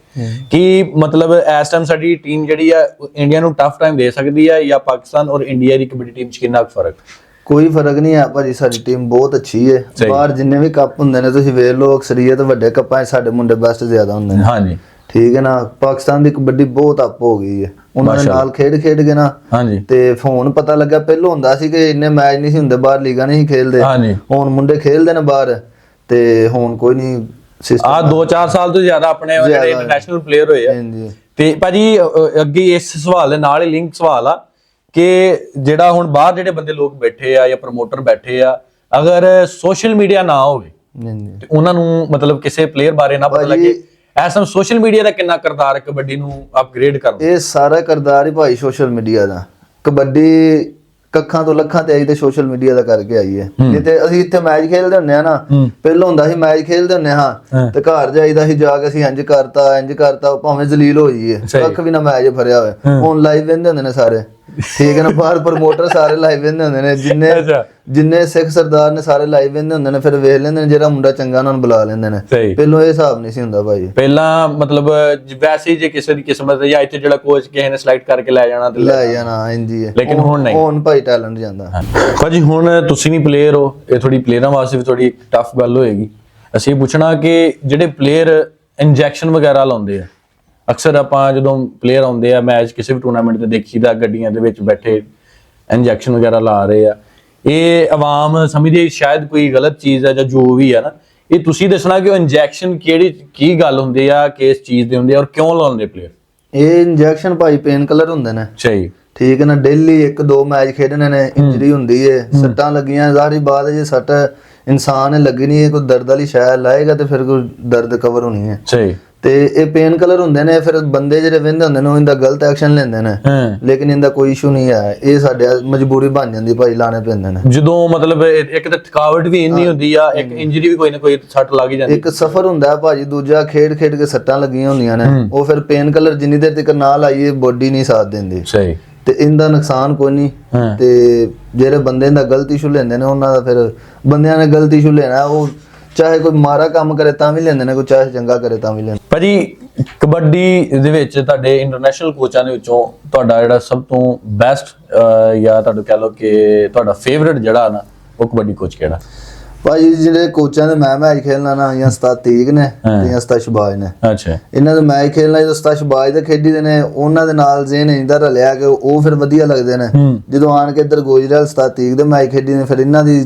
S1: ਕਿ ਮਤਲਬ ਇਸ ਟਾਈਮ ਸਾਡੀ ਟੀਮ ਜਿਹੜੀ ਆ ਇੰਡੀਆ ਨੂੰ ਟਫ ਟਾਈਮ ਦੇ ਸਕਦੀ ਹੈ, ਜਾਂ ਪਾਕਿਸਤਾਨ ਔਰ ਇੰਡੀਆ ਦੀ ਕਬੱਡੀ ਟੀਮ 'ਚ ਕਿੰਨਾ ਫਰਕ? ਕੋਈ ਫਰਕ ਨਹੀਂ ਹੈ ਭਾਜੀ, ਸਾਡੀ ਟੀਮ ਬਹੁਤ ਅੱਛੀ ਹੈ। ਬਾਹਰ ਜਿੰਨੇ ਵੀ ਕੱਪ ਹੁੰਦੇ ਨੇ ਤੁਸੀਂ ਵੇਖ ਲਓ, ਅਕਸਰੀਅਤ ਵੱਡੇ ਕੱਪਾਂ 'ਚ ਸਾਡੇ ਮੁੰਡੇ ਬੈਸਟ ਜ਼ਿਆਦਾ ਹੁੰਦੇ ਨੇ। ਹਾਂਜੀ ਠੀਕ ਹੈ ਨਾ। ਪਾਕਿਸਤਾਨ ਦੀ ਕਬੱਡੀ ਬਹੁਤ ਅੱਪ ਹੋ ਗਈ ਹੈ, ਉਹਨਾਂ ਦੇ ਨਾਲ ਖੇਡ ਕੇ ਨਾ। ਤੇ ਹੁਣ ਪਤਾ ਲੱਗਾ, ਪਹਿਲਾਂ ਹੁੰਦਾ ਸੀ ਕਿ ਇੰਨੇ ਮੈਚ ਨਹੀਂ ਸੀ ਹੁੰਦੇ ਬਾਹਰ, ਲੀਗਾ ਨਹੀਂ ਖੇਲਦੇ, ਹੁਣ ਮੁੰਡੇ ਖੇਲਦੇ ਨੇ ਬਾਹਰ, ਤੇ ਹੁਣ ਕੋਈ ਨਹੀਂ ਸਿਸਟਮ। 2-4 ਸਾਲ ਤੋਂ ਜ਼ਿਆਦਾ ਆਪਣੇ ਜਿਹੜੇ ਇੰਟਰਨੈਸ਼ਨਲ ਪਲੇਅਰ ਹੋਏ ਆ। ਤੇ ਭਾਜੀ ਅੱਗੇ ਇਸ ਸਵਾਲ ਦੇ ਨਾਲ ਹੀ ਲਿੰਕ ਸਵਾਲ ਆ ਕਿ ਜਿਹੜਾ ਹੁਣ ਬਾਹਰ ਜਿਹੜੇ ਬੰਦੇ ਲੋਕ ਬੈਠੇ ਆ ਜਾਂ ਪ੍ਰਮੋਟਰ ਬੈਠੇ ਆ, ਅਗਰ ਸੋਸ਼ਲ ਮੀਡੀਆ ਨਾ ਹੋਵੇ ਤੇ ਉਹਨਾਂ ਨੂੰ ਮਤਲਬ ਕਿਸੇ ਪਲੇਅਰ ਬਾਰੇ ਨਾ ਪਤਾ ਲੱਗੇ,
S2: ਇਸ ਟਾਈਮ ਸੋਸ਼ਲ ਮੀਡੀਆ ਦਾ ਕਿੰਨਾ ਕਿਰਦਾਰ ਹੈ ਕਬੱਡੀ ਨੂੰ ਅਪਗ੍ਰੇਡ ਕਰਨ ਦਾ?
S1: ਇਹ ਸਾਰਾ ਕਿਰਦਾਰ ਹੀ ਭਾਈ ਸੋਸ਼ਲ ਮੀਡੀਆ ਦਾ। ਕਬੱਡੀ ਕੱਖਾਂ ਤੋਂ ਲੱਖਾਂ ਤੇ ਆਈ ਤੇ ਸੋਸ਼ਲ ਮੀਡੀਆ ਦਾ ਕਰਕੇ ਆਈ ਹੈ। ਨਹੀਂ ਤੇ ਅਸੀਂ ਇੱਥੇ ਮੈਚ ਖੇਲਦੇ ਹੁੰਨੇ ਆ ਨਾ, ਪਹਿਲਾਂ ਹੁੰਦਾ ਸੀ ਮੈਚ ਖੇਲਦੇ ਹੁੰਨੇ ਹਾਂ ਤੇ ਘਰ ਜਾਈਦਾ ਸੀ, ਜਾ ਕੇ ਅਸੀਂ ਇੰਜ ਕਰਤਾ ਭਾਵੇਂ ਜ਼ਲੀਲ ਹੋ ਜਾਈਏ, ਕੱਖ ਵੀ ਨਾ ਮੈਚ ਫੜਿਆ ਹੋਇਆ। ਹੁਣ ਲਾਈਵ ਵੇਖਦੇ ਹੁੰਦੇ ਨੇ ਸਾਰੇ, ਠੀਕ ਹੈ ਨਾ, ਬਾਹਰ ਪ੍ਰਮੋਟਰ ਸਾਰੇ ਲਾਈਵ ਵੇਖਦੇ ਹੁੰਦੇ ਨੇ, ਜਿੰਨੇ ਸਿੱਖ ਸਰਦਾਰ ਨੇ ਸਾਰੇ ਲਾਈਵ ਵੇਖਦੇ ਹੁੰਦੇ ਨੇ, ਫਿਰ ਵੇਖ ਲੈਂਦੇ ਨੇ ਜਿਹੜਾ ਮੁੰਡਾ ਚੰਗਾ ਉਹਨਾਂ ਨੂੰ ਬੁਲਾ ਲੈਂਦੇ ਨੇ। ਪਹਿਲਾਂ ਇਹ ਹਿਸਾਬ ਨਹੀਂ ਸੀ ਹੁੰਦਾ ਭਾਈ।
S2: ਪਹਿਲਾਂ ਮਤਲਬ ਵੈਸੇ ਜੇ ਕਿਸੇ ਦੀ ਕਿਸਮਤ ਜਾਂ ਇੱਥੇ ਜਿਹੜਾ ਕੋਚ ਕਿਸੇ ਨੇ ਸਿਲੈਕਟ ਕਰਕੇ ਲੈ ਜਾਣਾ ਤੇ
S1: ਲੈ ਜਾਣਾ, ਇੰਜੀ ਹੈ।
S2: ਲੇਕਿਨ ਹੁਣ ਨਹੀਂ,
S1: ਹੁਣ ਭਾਈ ਟੈਲੈਂਟ ਜਾਂਦਾ
S2: ਭਾਜੀ। ਹੁਣ ਤੁਸੀਂ ਵੀ ਪਲੇਅਰ ਹੋ, ਇਹ ਥੋੜੀ ਪਲੇਅਰਾਂ ਵਾਸਤੇ ਵੀ ਥੋੜੀ ਟਫ ਗੱਲ ਹੋਏਗੀ। ਅਸੀਂ ਪੁੱਛਣਾ ਕਿ ਜਿਹੜੇ ਪਲੇਅਰ ਇੰਜੈਕਸ਼ਨ ਵਗੈਰਾ ਲਾਉਂਦੇ ਆ, ਅਕਸਰ ਆਪਾਂ ਜਦੋਂ ਪਲੇਅਰ ਆਉਂਦੇ ਆ ਮੈਚ ਕਿਸੇ ਵੀ ਟੂਰਨਾਮੈਂਟ ਤੇ ਦੇਖੀਦਾ ਗੱਡੀਆਂ ਦੇ ਵਿੱਚ ਬੈਠੇ ਇੰਜੈਕਸ਼ਨ ਵਗੈਰਾ ਲਾ ਰਹੇ ਆ, ਇਹ ਆਵਾਮ ਸਮਝਦੇ ਸ਼ਾਇਦ ਕੋਈ ਗਲਤ ਚੀਜ਼ ਹੈ ਜਾਂ ਜੋ ਵੀ ਹੈ ਨਾ, ਇਹ ਤੁਸੀਂ ਦੱਸਣਾ ਕਿ ਉਹ ਇੰਜੈਕਸ਼ਨ ਕੀ ਗੱਲ ਹੁੰਦੀ ਆ, ਕਿਸ ਚੀਜ਼ ਦੇ ਹੁੰਦੇ ਆ ਔਰ ਕਿਉਂ ਲਾਉਂਦੇ ਪਲੇਅਰ?
S1: ਇਹ ਇੰਜੈਕਸ਼ਨ ਭਾਈ ਪੇਨ ਕਿਲਰ ਹੁੰਦੇ ਨੇ,
S2: ਸਹੀ,
S1: ਠੀਕ ਹੈ ਨਾ। ਡੇਲੀ 1-2 ਮੈਚ ਖੇਡਣੇ ਨੇ, ਇੰਜਰੀ ਹੁੰਦੀ ਹੈ, ਸੱਟਾਂ ਲੱਗੀਆਂ, ਜ਼ਾਹਰੀ ਬਾਤ ਹੈ ਜੇ ਸੱਟ ਇਨਸਾਨ ਨੇ ਲੱਗੀ ਨਹੀਂ, ਕੋਈ ਦਰਦ ਵਾਲੀ ਸ਼ਾਇਦ ਲਾਏਗਾ ਤੇ ਫਿਰ ਕੋਈ ਦਰਦ ਕਵਰ ਹੋਣੀ ਹੈ।
S2: ਸਹੀ।
S1: ਤੇ ਇਹ ਪੇਨ ਕਿਲਰ ਹੁੰਦੇ ਨੇ, ਫਿਰ ਬੰਦੇ ਜਿਹੜੇ ਵਹਿੰਦੇ ਹੁੰਦੇ ਨੇ ਉਹ ਇਹਦਾ ਗਲਤ ਐਕਸ਼ਨ ਲੈਂਦੇ ਨੇ, ਲੇਕਿਨ ਇਹਦਾ ਕੋਈ ਇਸ਼ੂ ਨਹੀਂ ਹੈ। ਇਹ ਸਾਡੇ ਮਜਬੂਰੀ ਬਣ ਜਾਂਦੀ ਭਾਈ, ਲਾਣੇ ਪੈਂਦੇ ਨੇ
S2: ਜਦੋਂ ਮਤਲਬ ਇੱਕ ਤਾਂ ਥਕਾਵਟ ਵੀ ਇੰਨੀ ਹੁੰਦੀ ਆ, ਇੱਕ ਇੰਜਰੀ ਵੀ ਕੋਈ ਨਾ ਕੋਈ ਸੱਟ ਲੱਗ ਹੀ ਜਾਂਦੀ।
S1: ਇੱਕ ਸਫਰ ਹੁੰਦਾ ਭਾਜੀ, ਦੂਜਾ ਖੇਡ ਕੇ ਸੱਟਾਂ ਲੱਗੀਆਂ ਹੁੰਦੀਆਂ ਨੇ, ਉਹ ਫਿਰ ਪੇਨ ਕਿਲਰ ਜਿੰਨੀ ਦੇਰ ਤੱਕ ਨਾ ਲਾਈਏ ਬੋਡੀ ਨਹੀਂ ਸਾਥ ਦਿੰਦੀ।
S2: ਸਹੀ।
S1: ਤੇ ਇਹਦਾ ਨੁਕਸਾਨ ਕੋਈ ਨਹੀਂ। ਤੇ ਜਿਹੜੇ ਬੰਦੇ ਦਾ ਗਲਤ ਇਸ਼ੂ ਲੈਂਦੇ ਨੇ ਉਹਨਾਂ ਦਾ, ਫਿਰ ਬੰਦਿਆਂ ਨੇ ਗਲਤ ਇਸ਼ੂ ਲੈਣਾ, ਉਹ ਚਾਹੇ ਕੋਈ ਮਾੜਾ ਕੰਮ ਕਰੇ ਤਾਂ ਵੀ ਲੈਂਦੇ ਨੇ, ਕੋਈ ਚਾਹੇ ਚੰਗਾ ਕਰੇ ਤਾਂ ਵੀ ਲੈਂਦੇ।
S2: ਭਾਜੀ ਕਬੱਡੀ ਦੇ ਵਿੱਚ ਤੁਹਾਡੇ ਇੰਟਰਨੈਸ਼ਨਲ ਕੋਚਾਂ ਦੇ ਵਿੱਚੋਂ ਤੁਹਾਡਾ ਜਿਹੜਾ ਸਭ ਤੋਂ ਬੈਸਟ ਜਾਂ ਤੁਹਾਨੂੰ ਕਹਿ ਲਓ ਕਿ ਤੁਹਾਡਾ ਫੇਵਰਿਟ ਜਿਹੜਾ ਨਾ, ਉਹ ਕਬੱਡੀ ਕੋਚ ਕਿਹੜਾ?
S1: ਭਾਜੀ ਜਿਹੜੇ ਕੋਚਾਂ ਦੇ ਮੈਂ ਮੈਚ ਖੇਲਣਾ ਨਾ, ਜਾਂ ਉਸਤਾਦ ਤੀਕ ਨੇ ਤੇ ਜਾਂ ਉਸਤਾਦ ਸ਼ਬਾਜ ਨੇ।
S2: ਅੱਛਾ। ਇਹਨਾਂ
S1: ਦੇ ਮੈਚ ਖੇਲਣਾ ਜਦੋਂ ਉਸਤਾਦ ਸ਼ਬਾਜ ਦੇ ਖੇਡੀ ਦੇ ਨੇ, ਉਹਨਾਂ ਦੇ ਨਾਲ ਜ਼ੇਨ ਇੰਦਾ ਰਲਿਆ ਕਿ ਉਹ ਫਿਰ ਵਧੀਆ ਲੱਗਦੇ ਨੇ। ਜਦੋਂ ਆਣ ਕੇ ਇੱਧਰ ਗੋਜਰਲ ਉਸਤਾਦ ਤੀਕ ਦੇ ਮੈਚ ਖੇਡੀ ਨੇ, ਫਿਰ ਇਹਨਾਂ ਦੀ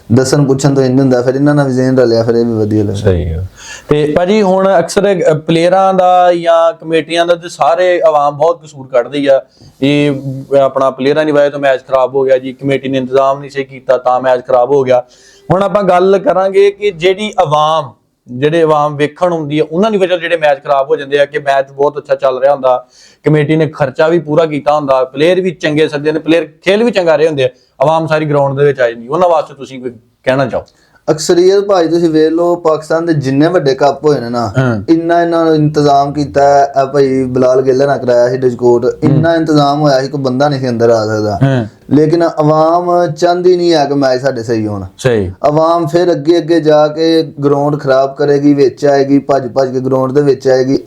S1: ਦੱਸਣ ਪੁੱਛਣ ਤੋਂ ਇੰਜ ਹੁੰਦਾ, ਫਿਰ ਇਹਨਾਂ ਨਾਲ ਵੀ ਜ਼ੇਨ ਰਲਿਆ, ਫਿਰ ਇਹ ਵੀ ਵਧੀਆ ਲੱਗਦਾ।
S2: ਸਹੀ ਹੈ। ਤੇ ਭਾਜੀ ਹੁਣ ਅਕਸਰ ਪਲੇਅਰਾਂ ਦਾ ਜਾਂ ਕਮੇਟੀਆਂ ਦਾ ਤੇ ਸਾਰੇ ਆਵਾਮ ਬਹੁਤ ਕਸੂਰ ਕੱਢਦੀ ਆ, ਇਹ ਆਪਣਾ ਪਲੇਅਰਾਂ ਦੀ ਵਜ੍ਹਾ ਤੋਂ ਮੈਚ ਖਰਾਬ ਹੋ ਗਿਆ ਜੀ, ਕਮੇਟੀ ਨੇ ਇੰਤਜ਼ਾਮ ਨਹੀਂ ਸਹੀ ਕੀਤਾ ਤਾਂ ਮੈਚ ਖਰਾਬ ਹੋ ਗਿਆ। ਹੁਣ ਆਪਾਂ ਗੱਲ ਕਰਾਂਗੇ ਕਿ ਜਿਹੜੇ ਆਵਾਮ ਵੇਖਣ ਹੁੰਦੀ ਆ, ਉਹਨਾਂ ਦੀ ਵਜ੍ਹਾ ਜਿਹੜੇ ਮੈਚ ਖਰਾਬ ਹੋ ਜਾਂਦੇ ਆ, ਕਿ ਮੈਚ ਬਹੁਤ ਅੱਛਾ ਚੱਲ ਰਿਹਾ ਹੁੰਦਾ, ਕਮੇਟੀ ਨੇ ਖਰਚਾ ਵੀ ਪੂਰਾ ਕੀਤਾ ਹੁੰਦਾ, ਪਲੇਅਰ ਵੀ ਚੰਗੇ ਸੱਦੇ ਨੇ, ਪਲੇਅਰ ਖੇਲ ਵੀ ਚੰਗਾ ਰਹੇ ਹੁੰਦੇ ਆ, ਆਵਾਮ ਸਾਰੀ ਗਰਾਊਂਡ ਦੇ ਵਿੱਚ ਆ ਜਾਂਦੀ, ਉਹਨਾਂ ਵਾਸਤੇ ਤੁਸੀਂ ਕੋਈ ਕਹਿਣਾ ਚਾਹੋ?
S1: ਅਕਸਰੀਅਤ ਭਾਈ ਤੁਸੀਂ ਵੇਖ ਲਓ, ਪਾਕਿਸਤਾਨ ਦੇ ਜਿੰਨੇ ਵੱਡੇ ਕੱਪ ਹੋਏ ਨੇ ਨਾ, ਇੰਨਾ ਇਹਨਾਂ ਨੂੰ ਇੰਤਜ਼ਾਮ ਕੀਤਾ ਹੈ ਭਾਈ। ਬਲਾਲ ਗਿੱਲ ਨਾਲ ਕਰਾਇਆ ਸੀ ਡਿਸਕੋਟ, ਇੰਨਾ ਇੰਤਜ਼ਾਮ ਹੋਇਆ ਸੀ ਕੋਈ ਬੰਦਾ ਨਹੀਂ ਸੀ ਅੰਦਰ ਆ ਸਕਦਾ, ਲੇਕਿਨ ਆਵਾਮ ਚਾਹੁੰਦੀ ਨਹੀਂ ਹੈ ਕਿ ਮੈਚ ਸਾਡੇ ਸਹੀ ਹੋਣ।
S2: ਸਹੀ।
S1: ਆਵਾਮ ਫਿਰ ਅੱਗੇ ਜਾ ਕੇ ਗਰਾਊਂਡ ਖਰਾਬ ਕਰੇਗੀ, ਵਿੱਚ ਆਏਗੀ, ਭੱਜ ਕੇ ਗਰਾਊਂਡ ਦੇ ਵਿੱਚ ਆਏਗੀ।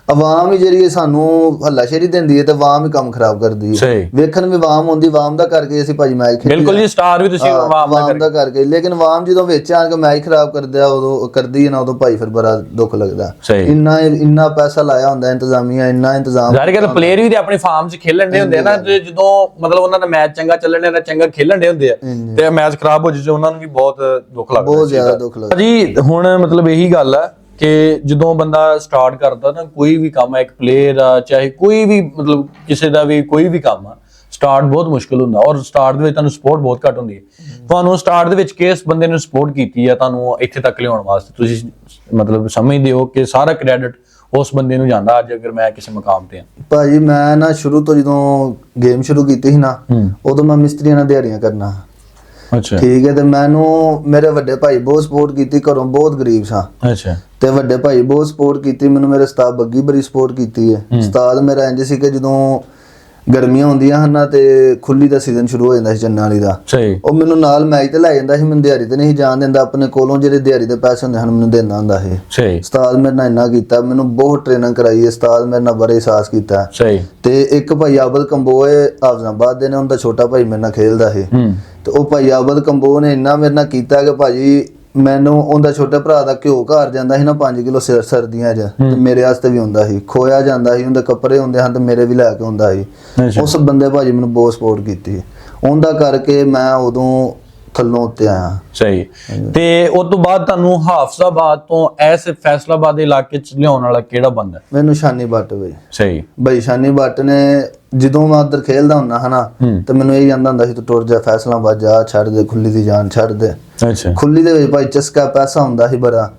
S1: ਆਵਾਮ ਹੀ ਜਿਹੜੀ ਸਾਨੂੰ ਹੱਲਾਸ਼ੇਰੀ ਦਿੰਦੀ ਹੈ ਤੇ ਆਵਾਮ ਹੀ ਕੰਮ ਖਰਾਬ ਕਰਦੀ ਹੈ। ਵੇਖਣ ਵੀ ਆਵਾਮ ਹੁੰਦੀ, ਆਵਾਮ ਦਾ ਕਰਕੇ ਅਸੀਂ ਭਾਜੀ ਮੈਚ ਖੇਡਦੇ।
S2: ਬਿਲਕੁਲ ਜੀ, ਸਟਾਰ ਵੀ ਤੁਸੀਂ ਆਵਾਮ
S1: ਦਾ ਕਰਕੇ, ਲੇਕਿਨ ਆਵਾਮ ਜਦੋਂ ਵਿੱਚ ਆ ਕੇ ਮੈਚ ਖਰਾਬ ਕਰਦਾ, ਉਦੋਂ ਕਰਦੀ ਹੈ ਨਾ, ਉਦੋਂ ਭਾਈ ਫਿਰ ਬੜਾ ਦੁੱਖ ਲੱਗਦਾ। ਇੰਨਾ ਪੈਸਾ ਲਾਇਆ ਹੁੰਦਾ ਇੰਤਜ਼ਾਮੀਆ, ਇੰਨਾ ਇੰਤਜ਼ਾਮ।
S2: ਯਾਰ ਕਿ ਪਲੇਅਰ ਵੀ ਤੇ ਆਪਣੇ ਫਾਰਮ 'ਚ ਖੇਲਣ ਦੇ ਹੁੰਦੇ ਆ ਨਾ, ਜਦੋਂ ਮਤਲਬ ਉਹਨਾਂ ਦਾ ਮੈਚ ਚੰਗਾ ਚੱਲਣ ਦਾ, ਚੰਗਾ ਖੇਲਣ ਦੇ ਹੁੰਦੇ ਆ ਤੇ ਮੈਚ ਖਰਾਬ ਹੋ ਜਾਏ, ਉਹਨਾਂ ਨੂੰ ਵੀ ਬਹੁਤ ਦੁੱਖ ਲੱਗਦਾ,
S1: ਬਹੁਤ ਜ਼ਿਆਦਾ ਦੁੱਖ ਲੱਗਦਾ
S2: ਜੀ। ਹੁਣ ਮਤਲਬ ਇਹੀ ਗੱਲ ਆ ਕਿ ਜਦੋਂ ਬੰਦਾ ਸਟਾਰਟ ਕਰਦਾ ਨਾ ਕੋਈ ਵੀ ਕੰਮ ਹੈ, ਇੱਕ ਪਲੇਅਰ ਆ ਚਾਹੇ ਕੋਈ ਵੀ, ਮਤਲਬ ਕਿਸੇ ਦਾ ਵੀ ਕੋਈ ਵੀ ਕੰਮ ਆ, ਸਟਾਰਟ ਬਹੁਤ ਮੁਸ਼ਕਿਲ ਹੁੰਦਾ ਔਰ ਸਟਾਰਟ ਦੇ ਵਿੱਚ ਤੁਹਾਨੂੰ ਸਪੋਰਟ ਬਹੁਤ ਘੱਟ ਹੁੰਦੀ ਹੈ। ਤੁਹਾਨੂੰ ਸਟਾਰਟ ਦੇ ਵਿੱਚ ਕਿਸ ਬੰਦੇ ਨੇ ਸਪੋਰਟ ਕੀਤੀ ਆ ਤੁਹਾਨੂੰ ਇੱਥੇ ਤੱਕ ਲਿਆਉਣ ਵਾਸਤੇ? ਤੁਸੀਂ ਮਤਲਬ ਸਮਝਦੇ ਹੋ ਕਿ ਸਾਰਾ ਕ੍ਰੈਡਿਟ ਉਸ ਬੰਦੇ ਨੂੰ ਜਾਂਦਾ ਅੱਜ ਅਗਰ ਮੈਂ ਕਿਸੇ ਮਕਾਮ ਤੇ ਆ? ਭਾਜੀ
S1: ਮੈਂ ਨਾ ਸ਼ੁਰੂ ਤੋਂ ਜਦੋਂ ਗੇਮ ਸ਼ੁਰੂ ਕੀਤੀ ਸੀ ਨਾ, ਉਦੋਂ ਮੈਂ ਮਿਸਤਰੀਆਂ ਨਾਲ ਦਿਹਾੜੀਆਂ ਕਰਨਾ।
S2: ਅੱਛਾ,
S1: ਠੀਕ ਹੈ। ਤੇ ਮੈਨੂੰ ਮੇਰੇ ਵੱਡੇ ਭਾਈ ਬਹੁਤ ਸਪੋਰਟ ਕੀਤੀ, ਘਰੋਂ ਬਹੁਤ ਗਰੀਬ ਸਾਂ।
S2: ਅੱਛਾ।
S1: ਤੇ ਵੱਡੇ ਭਾਈ ਬਹੁਤ ਸਪੋਰਟ ਕੀਤੀ ਮੈਨੂੰ, ਮੇਰੇ ਉਸਤਾਦ ਬੱਗੀ ਬੜੀ ਸਪੋਰਟ ਕੀਤੀ ਹੈ। ਉਸਤਾਦ ਮੇਰਾ ਇੰਜ ਸੀ ਕਿ ਜਦੋਂ ਗਰਮੀਆਂ ਹੁੰਦੀਆਂ ਹਨ ਤੇ ਖੁੱਲੀ ਦਾ ਸੀਜ਼ਨ ਸ਼ੁਰੂ ਹੋ ਜਾਂਦਾ ਸੀ ਚੰਨਾ ਵਾਲੀ ਦਾ, ਉਹ ਮੈਨੂੰ ਨਾਲ ਮੈਚ ਤੇ ਲੈ ਜਾਂਦਾ ਸੀ। ਮੈਨੂੰ ਦਿਹਾੜੀ ਤੇ ਨਹੀਂ ਜਾਣ ਦਿੰਦਾ, ਆਪਣੇ ਕੋਲੋਂ ਜਿਹੜੇ ਦਿਹਾੜੀ ਦੇ ਪੈਸੇ ਹੁੰਦੇ ਹਨ ਮੈਨੂੰ ਦਿੰਦਾ ਹੁੰਦਾ ਸੀ। ਉਸਤਾਦ ਮੇਰੇ ਨਾਲ ਇੰਨਾ ਕੀਤਾ, ਮੈਨੂੰ ਬਹੁਤ ਟ੍ਰੇਨਿੰਗ ਕਰਾਈ ਹੈ ਉਸਤਾਦ, ਮੇਰੇ ਨਾਲ ਬੜੇ ਅਹਿਸਾਸ ਕੀਤਾ। ਤੇ ਇੱਕ ਭਾਈ ਆਬਦ ਕੰਬੋਏ ਹਾਫਜ਼ਾਬਾਦ ਦੇ ਨੇ, ਉਹਦਾ ਛੋਟਾ ਭਾਈ ਮੇਰੇ ਨਾਲ ਖੇਲਦਾ ਸੀ, ਤੇ ਉਹ ਭਾਈ ਆਬਦ ਕੰਬੋ ਨੇ ਇੰਨਾ ਮੇਰੇ ਨਾਲ ਕੀਤਾ ਕਿ ਭਾਜੀ ਮੈਨੂੰ ਉਹਦਾ ਛੋਟੇ ਭਰਾ ਦਾ ਘਿਓ ਘਰ ਜਾਂਦਾ ਸੀ ਨਾ 5 ਕਿਲੋ ਸਰਦੀਆਂ 'ਚ, ਤੇ ਮੇਰੇ ਵਾਸਤੇ ਵੀ ਹੁੰਦਾ ਸੀ, ਖੋਇਆ ਜਾਂਦਾ ਸੀ, ਉਹਦੇ ਕੱਪੜੇ ਹੁੰਦੇ ਹਨ ਤੇ ਮੇਰੇ ਵੀ ਲੈ ਕੇ ਹੁੰਦਾ ਸੀ। ਉਸ ਬੰਦੇ ਭਾਜੀ ਮੈਨੂੰ ਬਹੁਤ ਸਪੋਰਟ ਕੀਤੀ, ਉਹਦਾ ਕਰਕੇ ਮੈਂ ਉਦੋਂ ਥੱਲੋਂ ਉੱਤੇ ਆਇਆ।
S2: ਸਹੀ। ਤੇ ਉਸ ਤੋਂ ਬਾਅਦ ਤੁਹਾਨੂੰ ਹਾਫਜ਼ਾਬਾਦ ਤੋਂ ਐਸ ਫੈਸਲਾਬਾਦ ਦੇ ਇਲਾਕੇ 'ਚ ਲਿਆਉਣ ਵਾਲਾ ਕਿਹੜਾ ਬੰਦਾ?
S1: ਮੈਨੂੰ ਸ਼ਾਨੀ ਬੱਟ ਬਈ।
S2: ਸਹੀ ਬਈ,
S1: ਸ਼ਾਨੀ ਬੱਟ ਨੇ ਜਦੋਂ ਮੈਂ ਉੱਧਰ ਖੇਲਦਾ ਹੁੰਦਾ ਹਨਾ ਤੇ ਮੈਨੂੰ ਇਹ ਜਾਂਦਾ ਹੁੰਦਾ ਸੀ ਤੂੰ ਟੁਰ ਜਾ, ਫੈਸਲਾਬਾਦ ਜਾ, ਛੱਡ ਦੇ ਖੁੱਲੀ ਦੀ ਜਾਨ, ਛੱਡ ਦੇ।
S2: ਅੱਛਾ।
S1: ਖੁੱਲੀ ਦੇ ਵਿੱਚ ਭਾਈ ਚਸਕਾ ਪੈਸਾ ਹੁੰਦਾ ਸੀ ਬੜਾ,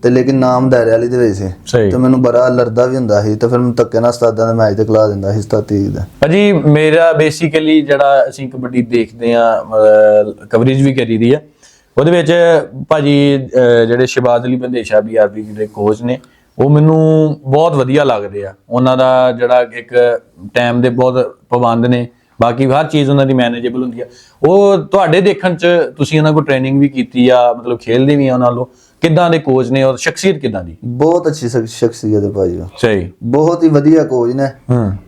S1: ਤੇ ਲੇਕਿਨ ਨਾਮ ਦਾਇਰੇ ਵਾਲੀ ਦੇ ਵਿੱਚ ਸੀ ਤੇ ਮੈਨੂੰ ਬੜਾ ਲੜਦਾ ਵੀ ਹੁੰਦਾ ਸੀ, ਤੇ ਫਿਰ ਮੈਂ ਧੱਕੇ ਨਾਲ ਉਸਤਾਦਾਂ ਦੇ ਮੈਚ ਤੇ ਖਿਲਾ ਦਿੰਦਾ ਸੀ ਉਸਤਾਦ ਤੀਕ ਦਾ।
S2: ਭਾਜੀ ਮੇਰਾ ਬੇਸਿਕਲੀ ਜਿਹੜਾ ਅਸੀਂ ਕਬੱਡੀ ਦੇਖਦੇ ਆ, ਕਵਰੇਜ ਵੀ ਕਰੀਦੀ ਆ, ਉਹਦੇ ਵਿੱਚ ਭਾਜੀ ਜਿਹੜੇ ਸ਼ਹਿਬਾਜ਼ ਅਲੀ ਬੰਦੇਸ਼ਾ BRB ਦੇ ਕੋਚ ਨੇ, ਉਹ ਮੈਨੂੰ ਬਹੁਤ ਵਧੀਆ ਲੱਗਦੇ ਆ। ਉਹਨਾਂ ਦਾ ਜਿਹੜਾ ਇੱਕ ਟਾਈਮ ਦੇ ਬਹੁਤ ਪਾਬੰਦ ਨੇ, ਬਾਕੀ ਹਰ ਚੀਜ਼ ਉਹਨਾਂ ਦੀ ਮੈਨੇਜੇਬਲ ਹੁੰਦੀ ਆ। ਉਹ ਤੁਹਾਡੇ ਦੇਖਣ ਚ ਤੁਸੀਂ ਉਹਨਾਂ ਕੋਲ ਟ੍ਰੇਨਿੰਗ ਵੀ ਕੀਤੀ ਆ, ਮਤਲਬ ਖੇਲਦੇ ਵੀ ਆ ਉਹਨਾਂ ਨਾਲੋਂ, ਕਿੱਦਾਂ ਦੇ ਕੋਚ ਨੇ ਔਰ ਸ਼ਖਸੀਅਤ ਕਿੱਦਾਂ ਦੀ?
S1: ਬਹੁਤ ਅੱਛੀ ਸ਼ਖਸੀਅਤ ਹੈ ਭਾਜੀ,
S2: ਸਹੀ,
S1: ਬਹੁਤ ਹੀ ਵਧੀਆ ਕੋਚ ਨੇ।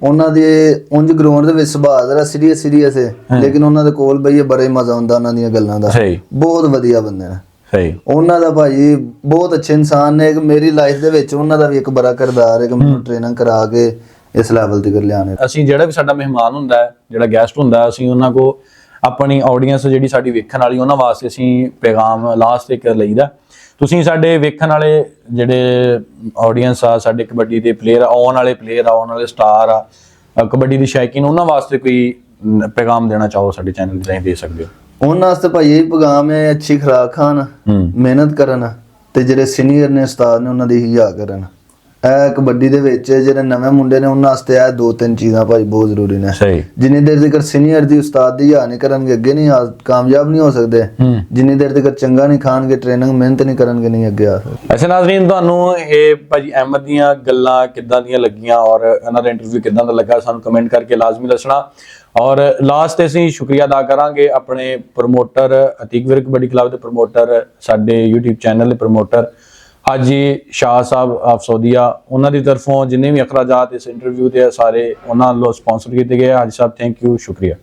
S1: ਉਹਨਾਂ ਦੇ ਉਂਝ ਗਰਾਊਂਡ ਦੇ ਵਿੱਚ ਸੁਭਾਅ ਜਰਾ ਸੀਰੀਅਸ ਹੈ, ਲੇਕਿਨ ਉਹਨਾਂ ਦੇ ਕੋਲ ਬਈ ਬੜਾ ਹੀ ਮਜ਼ਾ ਆਉਂਦਾ ਉਹਨਾਂ ਦੀਆਂ ਗੱਲਾਂ ਦਾ। ਬਹੁਤ ਵਧੀਆ ਬੰਦੇ ਨੇ।
S2: ਸਹੀ।
S1: ਉਹਨਾਂ ਦਾ ਭਾਜੀ ਬਹੁਤ ਅੱਛੇ ਇਨਸਾਨ ਨੇ। ਮੇਰੀ ਲਾਈਫ ਦੇ ਵਿੱਚ ਉਹਨਾਂ ਦਾ ਵੀ ਇੱਕ ਬੜਾ ਕਿਰਦਾਰ ਹੈ ਕਿ ਮੈਨੂੰ ਟ੍ਰੇਨਿੰਗ ਕਰਾ ਕੇ ਇਸ ਲੈਵਲ ਤੇ ਕਰ ਲਿਆਣੇ।
S2: ਅਸੀਂ ਜਿਹੜਾ ਵੀ ਸਾਡਾ ਮਹਿਮਾਨ ਹੁੰਦਾ ਹੈ, ਜਿਹੜਾ ਗੈਸਟ ਹੁੰਦਾ ਹੈ, ਅਸੀਂ ਉਹਨਾਂ ਕੋ ਆਪਣੀ ਆਡੀਅנס ਜਿਹੜੀ ਸਾਡੀ ਵੇਖਣ ਵਾਲੀ, ਉਹਨਾਂ ਵਾਸਤੇ ਅਸੀਂ ਪੈਗਾਮ ਲਾਸਟ ਇੱਕ ਲਈਦਾ। ਤੁਸੀਂ ਸਾਡੇ ਵੇਖਣ ਵਾਲੇ ਜਿਹੜੇ ਆਡੀਅנס ਆ, ਸਾਡੇ ਕਬੱਡੀ ਦੇ ਪਲੇਅਰ, ਆਉਣ ਵਾਲੇ ਸਟਾਰ ਆ, ਕਬੱਡੀ ਦੀ ਸ਼ੌਕੀਨ, ਉਹਨਾਂ ਵਾਸਤੇ ਕੋਈ ਪੈਗਾਮ ਦੇਣਾ ਚਾਹੋ ਸਾਡੇ ਚੈਨਲ ਤੇ ਦੇ ਸਕਦੇ ਹੋ? ਉਹਨਾਂ
S1: ਵਾਸਤੇ ਭਾਈ ਇਹ ਪੈਗਾਮ ਹੈ, ਅੱਛੀ ਖੁਰਾਕ ਖਾਣ, ਮਿਹਨਤ ਕਰਨ, ਤੇ ਜਿਹੜੇ ਸੀਨੀਅਰ ਨੇ ਉਸਤਾਦ ਨੇ ਉਹਨਾਂ ਦੀ ਹਿਆ ਕਰਨ। ਇਹ ਕਬੱਡੀ ਦੇ ਵਿੱਚ ਜਿਹੜੇ ਨਵੇਂ ਮੁੰਡੇ ਨੇ ਉਹਨਾਂ ਵਾਸਤੇ ਇਹ 2-3 ਚੀਜ਼ਾਂ ਭਾਈ ਬਹੁਤ ਜ਼ਰੂਰੀ ਨੇ। ਜਿੰਨੀ ਦੇਰ ਤੱਕ ਸੀਨੀਅਰ ਦੀ ਉਸਤਾਦ ਦੀ ਹਿਆ ਨਹੀਂ ਕਰਨਗੇ, ਅੱਗੇ ਨਹੀਂ ਕਾਮਯਾਬ ਨਹੀਂ ਹੋ ਸਕਦੇ। ਜਿੰਨੀ ਦੇਰ ਤੱਕ ਚੰਗਾ ਨਹੀਂ ਖਾਣਗੇ, ਟ੍ਰੇਨਿੰਗ ਮਿਹਨਤ ਨਹੀਂ ਕਰਨਗੇ, ਨਹੀਂ ਅੱਗੇ ਆ ਸਕਦੇ।
S2: ਅੱਛਾ ਨਾਜ਼ਰੀਨ, ਤੁਹਾਨੂੰ ਇਹ ਭਾਜੀ ਅਹਿਮਦ ਦੀਆਂ ਗੱਲਾਂ ਕਿੱਦਾਂ ਦੀਆਂ ਲੱਗੀਆਂ ਔਰ ਇਹਨਾਂ ਦਾ ਇੰਟਰਵਿਊ ਕਿੱਦਾਂ ਦਾ ਲੱਗਾ, ਸਾਨੂੰ ਕਮੈਂਟ ਕਰਕੇ ਲਾਜ਼ਮੀ ਦੱਸਣਾ। ਔਰ ਲਾਸਟ ਤੇ ਅਸੀਂ ਸ਼ੁਕਰੀਆ ਅਦਾ ਕਰਾਂਗੇ ਆਪਣੇ ਪ੍ਰਮੋਟਰ, ਅਤੀਕ ਵੀਰ ਕਬੱਡੀ ਕਲੱਬ ਦੇ ਪ੍ਰਮੋਟਰ, ਸਾਡੇ YouTube ਚੈਨਲ ਦੇ ਪ੍ਰਮੋਟਰ ਹਾਜੀ ਸ਼ਾਹ ਸਾਹਿਬ ਆਫ ਸਊਦੀਆ। ਉਹਨਾਂ ਦੀ ਤਰਫੋਂ ਜਿੰਨੇ ਵੀ ਅਖਰਾਜਾਤ ਇਸ ਇੰਟਰਵਿਊ ਦੇ ਸਾਰੇ ਉਹਨਾਂ ਵੱਲੋਂ ਸਪਾਂਸਰ ਕੀਤੇ ਗਏ। ਹਾਜੀ ਸਾਹਿਬ ਥੈਂਕ ਯੂ, ਸ਼ੁਕਰੀਆ।